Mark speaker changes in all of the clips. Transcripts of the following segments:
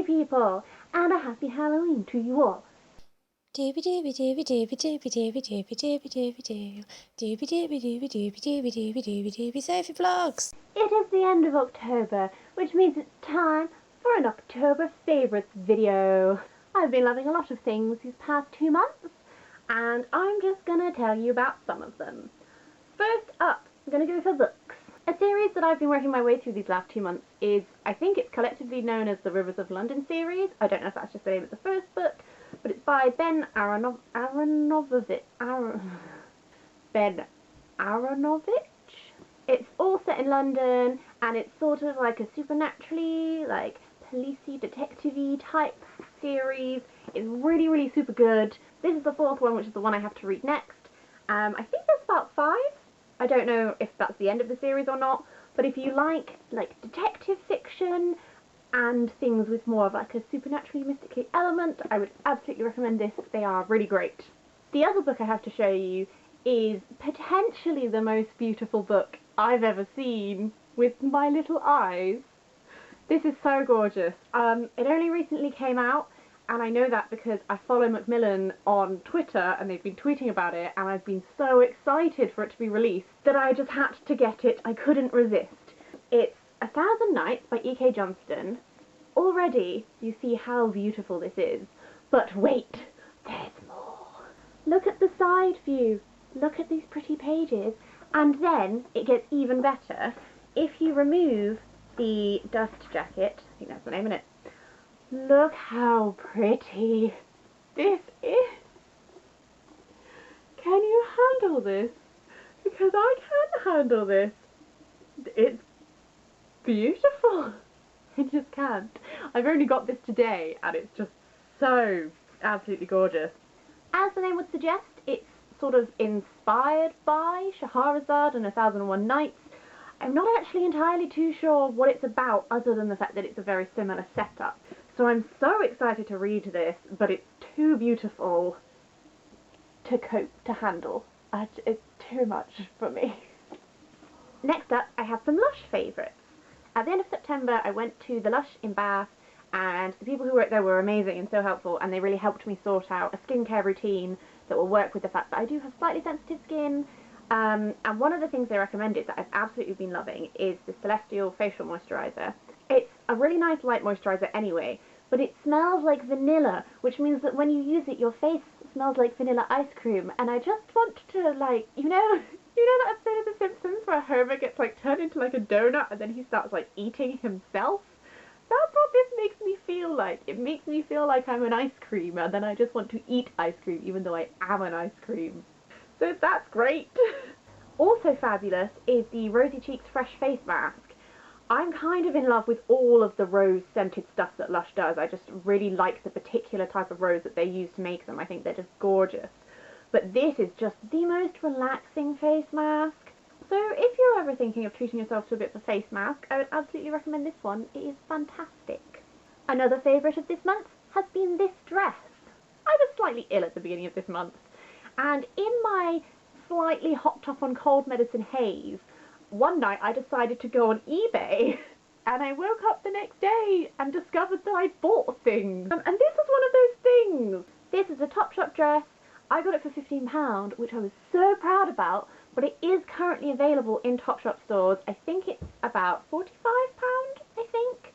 Speaker 1: people, and a happy Halloween to you all.
Speaker 2: Dooby dooby dooby dooby dooby dooby dooby dooby dooby doo. Dooby dooby dooby dooby dooby dooby dooby dooby Sophie Vlogs.
Speaker 1: It is the end of October, which means it's time for an October favourites video. I've been loving a lot of things these past 2 months, and I'm just gonna tell you about some of them. First up, I'm gonna go for books. A series that I've been working my way through these last 2 months is, I think it's collectively known as the Rivers of London series. I don't know if that's just the name of the first book, but it's by Ben Aronovich. It's all set in London, and it's sort of like a supernaturally, like, policey, detective-y type series. It's really, really super good. This is the 4th one, which is the one I have to read next. I think there's about 5. I don't know if that's the end of the series or not, but if you like detective fiction and things with more of like a supernaturally mystically element, I would absolutely recommend this. They are really great. The other book I have to show you is potentially the most beautiful book I've ever seen with my little eyes. This is so gorgeous. It only recently came out, and I know that because I follow Macmillan on Twitter and they've been tweeting about it, and I've been so excited for it to be released that I just had to get it. I couldn't resist. It's 1,000 Nights by E.K. Johnston. Already you see how beautiful this is, but wait, there's more. Look at the side view. Look at these pretty pages, and then it gets even better if you remove the dust jacket. I think that's the name of it. Look how pretty this is. Can you handle this? Because I can't handle this. It's beautiful. I just can't. I've only got this today, and it's just so absolutely gorgeous. As the name would suggest, it's sort of inspired by Scheherazade and 1001 Nights. I'm not actually entirely too sure what it's about, other than the fact that it's a very similar setup. So I'm so excited to read this, but it's too beautiful to cope, to handle. It's too much for me. Next up, I have some Lush favourites. At the end of September, I went to the Lush in Bath, and the people who worked there were amazing and so helpful, and they really helped me sort out a skincare routine that will work with the fact that I do have slightly sensitive skin. And one of the things they recommended that I've absolutely been loving is the Celestial Facial Moisturiser. It's a really nice light moisturiser anyway, but it smells like vanilla, which means that when you use it, your face smells like vanilla ice cream, and I just want to, like, you know that episode of The Simpsons where Homer gets, like, turned into, like, a donut and then he starts, like, eating himself? That's what this makes me feel like. It makes me feel like I'm an ice cream, and then I just want to eat ice cream even though I am an ice cream. So that's great. Also fabulous is the Rosy Cheeks Fresh Face Mask. I'm kind of in love with all of the rose-scented stuff that Lush does. I just really like the particular type of rose that they use to make them. I think they're just gorgeous. But this is just the most relaxing face mask. So if you're ever thinking of treating yourself to a bit of a face mask, I would absolutely recommend this one. It is fantastic. Another favourite of this month has been this dress. I was slightly ill at the beginning of this month, and in my slightly hopped up on cold medicine haze, one night I decided to go on eBay, and I woke up the next day and discovered that I'd bought things. And this is one of those things. This is a Topshop dress. I got it for £15, which I was so proud about, but it is currently available in Topshop stores. I think it's about £45, I think.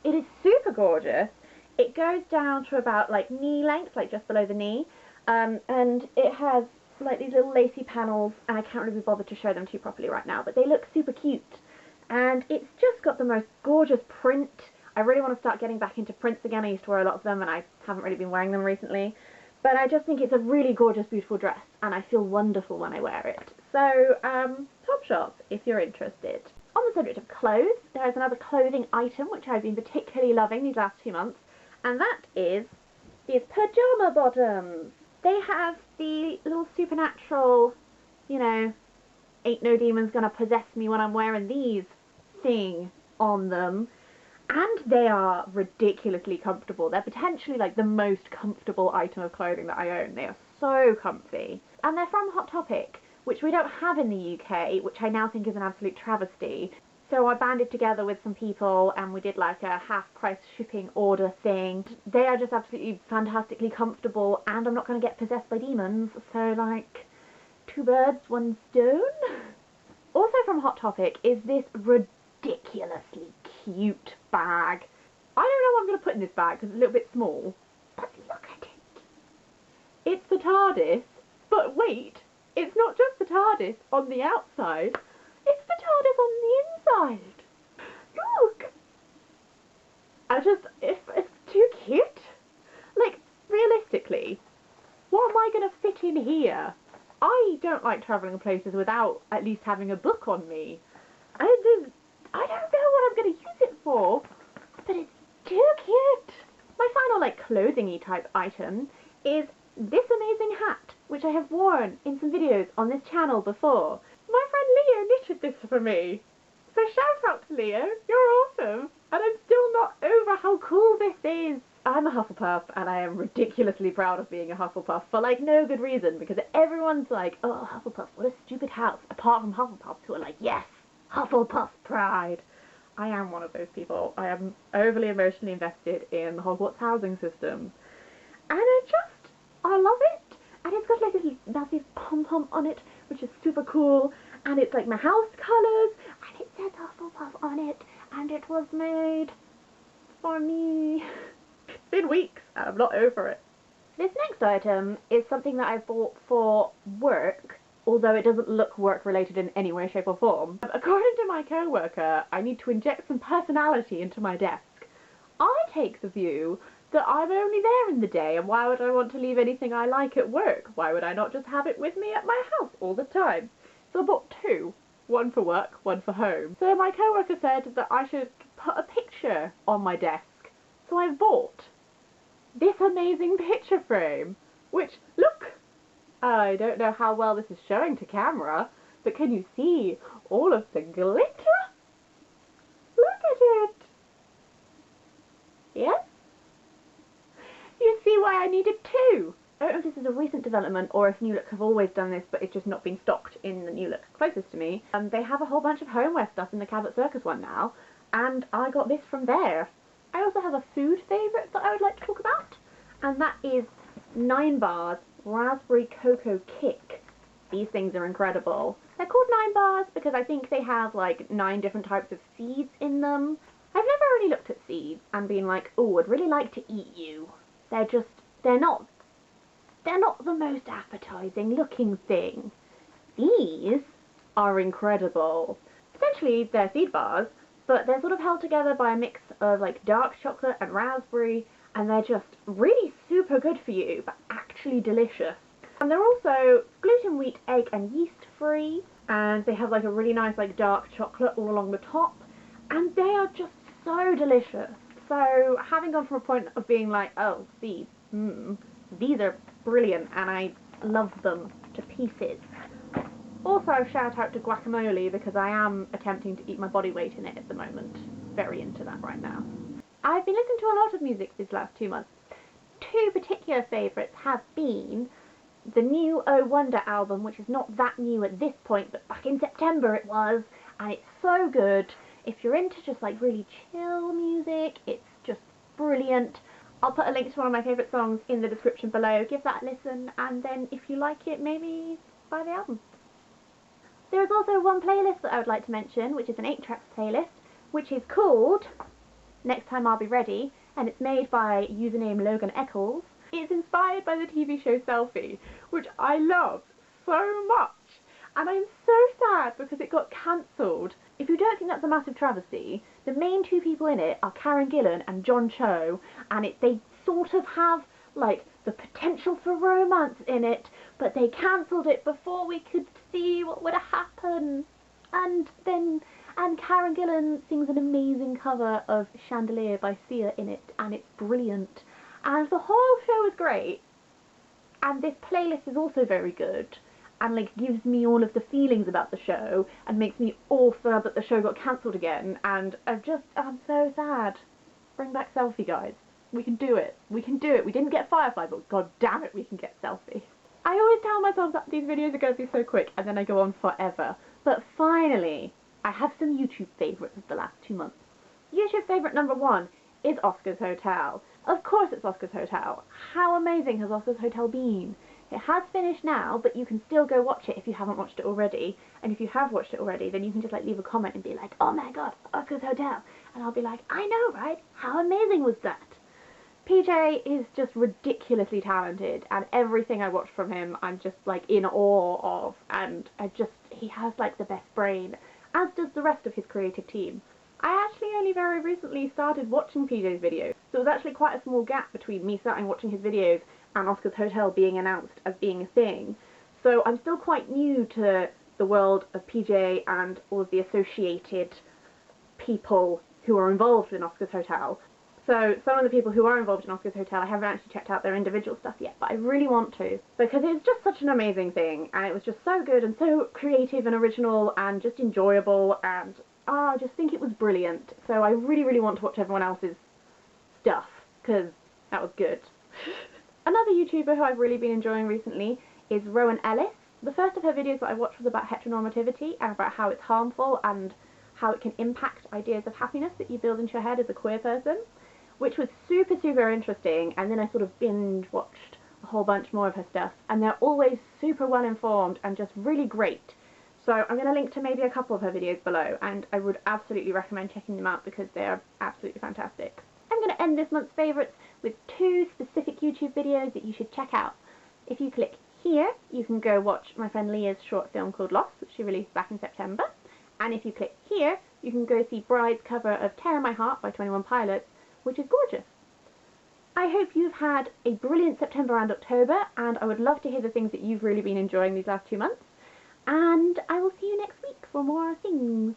Speaker 1: It is super gorgeous. It goes down to about, like, knee length, like just below the knee, and it has like these little lacy panels, and I can't really be bothered to show them to you properly right now, but they look super cute. And it's just got the most gorgeous print. I really want to start getting back into prints again. I used to wear a lot of them, and I haven't really been wearing them recently. But I just think it's a really gorgeous, beautiful dress, and I feel wonderful when I wear it. So, Topshop, if you're interested. On the subject of clothes, there is another clothing item which I've been particularly loving these last 2 months, and that is these pajama bottoms. They have the little supernatural, you know, ain't no demons gonna possess me when I'm wearing these thing on them. And they are ridiculously comfortable. They're potentially like the most comfortable item of clothing that I own. They are so comfy. And they're from Hot Topic, which we don't have in the UK, which I now think is an absolute travesty. So I banded together with some people and we did like a half price shipping order thing. They are just absolutely fantastically comfortable and I'm not going to get possessed by demons. So like 2 birds, 1 stone. Also from Hot Topic is this ridiculously cute bag. I don't know what I'm going to put in this bag because it's a little bit small. But look at it. It's the TARDIS. But wait, it's not just the TARDIS on the outside. It's the TARDIS on the inside. Look! It's too cute. Like, realistically, what am I going to fit in here? I don't like travelling places without at least having a book on me. I don't know what I'm going to use it for, but it's too cute. My final, like, clothing-y type item is this amazing hat, which I have worn in some videos on this channel before. My friend Leo knitted this for me. So shout out to Leo, you're awesome. And I'm still not over how cool this is. I'm a Hufflepuff and I am ridiculously proud of being a Hufflepuff for like no good reason, because everyone's like, oh, Hufflepuff, what a stupid house, apart from Hufflepuffs who are like, yes, Hufflepuff pride. I am one of those people. I am overly emotionally invested in the Hogwarts housing system. And I love it. And it's got like this massive pom-pom on it, which is super cool. And it's like my house colours, and it says Hufflepuff on it, and it was made for me. It's been weeks, and I'm not over it. This next item is something that I bought for work, although it doesn't look work-related in any way, shape or form. According to my co-worker, I need to inject some personality into my desk. I take the view that I'm only there in the day, and why would I want to leave anything I like at work? Why would I not just have it with me at my house all the time? So I bought 2. One for work, one for home. So my co-worker said that I should put a picture on my desk. So I bought this amazing picture frame, which, look, I don't know how well this is showing to camera, but can you see all of the glitter? Look at it! Yes? You see why I needed 2. I don't know if this is a recent development or if New Look have always done this, but it's just not been stocked in the New Look closest to me. They have a whole bunch of homeware stuff in the Cabot Circus one now, and I got this from there. I also have a food favourite that I would like to talk about, and that is 9 Bars Raspberry Cocoa Kick. These things are incredible. They're called 9 Bars because I think they have like 9 different types of seeds in them. I've never really looked at seeds and been like, oh, I'd really like to eat you. They're not the most appetizing looking thing. These are incredible. Essentially, they're seed bars, but they're sort of held together by a mix of like dark chocolate and raspberry, and they're just really super good for you, but actually delicious. And they're also gluten, wheat, egg and yeast free, and they have like a really nice like dark chocolate all along the top, and they are just so delicious. So having gone from a point of being like, oh, seeds, these are brilliant and I love them to pieces. Also shout out to guacamole because I am attempting to eat my body weight in it at the moment. Very into that right now. I've been listening to a lot of music these last 2 months. 2 particular favourites have been the new Oh Wonder album, which is not that new at this point, but back in September it was, and it's so good. If you're into just like really chill music, it's just brilliant. I'll put a link to one of my favourite songs in the description below. Give that a listen, and then if you like it, maybe buy the album. There is also one playlist that I would like to mention, which is an 8-track playlist, which is called Next Time I'll Be Ready, and it's made by username Logan Eccles. It's inspired by the TV show Selfie, which I love so much, and I'm so sad because it got cancelled. If you don't think that's a massive travesty, the main 2 people in it are Karen Gillan and John Cho, and they sort of have like the potential for romance in it, but they cancelled it before we could see what would happen. And Karen Gillan sings an amazing cover of Chandelier by Sia in it, and it's brilliant. And the whole show is great, and this playlist is also very good, and like gives me all of the feelings about the show, and makes me all sad that the show got cancelled again, and I'm so sad. Bring back Selfie, guys. We can do it. We can do it. We didn't get Firefly, but god damn it, we can get Selfie. I always tell myself that these videos are going to be so quick, and then I go on forever. But finally, I have some YouTube favourites of the last 2 months. YouTube favourite number 1 is Oscar's Hotel. Of course it's Oscar's Hotel. How amazing has Oscar's Hotel been? It has finished now, but you can still go watch it if you haven't watched it already. And if you have watched it already, then you can just like leave a comment and be like, oh my god, Oscar's Hotel. And I'll be like, I know, right? How amazing was that? PJ is just ridiculously talented, and everything I watch from him I'm just like in awe of, and he has like the best brain, as does the rest of his creative team. I actually only very recently started watching PJ's videos, so it was actually quite a small gap between me starting watching his videos and Oscar's Hotel being announced as being a thing. So I'm still quite new to the world of PJ and all of the associated people who are involved in Oscar's Hotel. So some of the people who are involved in Oscar's Hotel, I haven't actually checked out their individual stuff yet, but I really want to, because it's just such an amazing thing, and it was just so good and so creative and original and just enjoyable, and I just think it was brilliant. So I really, really want to watch everyone else's stuff, because that was good. Another YouTuber who I've really been enjoying recently is Rowan Ellis. The first of her videos that I watched was about heteronormativity and about how it's harmful and how it can impact ideas of happiness that you build into your head as a queer person, which was super, super interesting. And then I sort of binge watched a whole bunch more of her stuff, and they're always super well informed and just really great. So I'm going to link to maybe a couple of her videos below, and I would absolutely recommend checking them out because they are absolutely fantastic. I'm going to end this month's favourites with 2 specific YouTube videos that you should check out. If you click here, you can go watch my friend Leah's short film called Lost, which she released back in September. And if you click here, you can go see Bride's cover of Tear in My Heart by 21 Pilots, which is gorgeous. I hope you've had a brilliant September and October, and I would love to hear the things that you've really been enjoying these last 2 months. And I will see you next week for more things.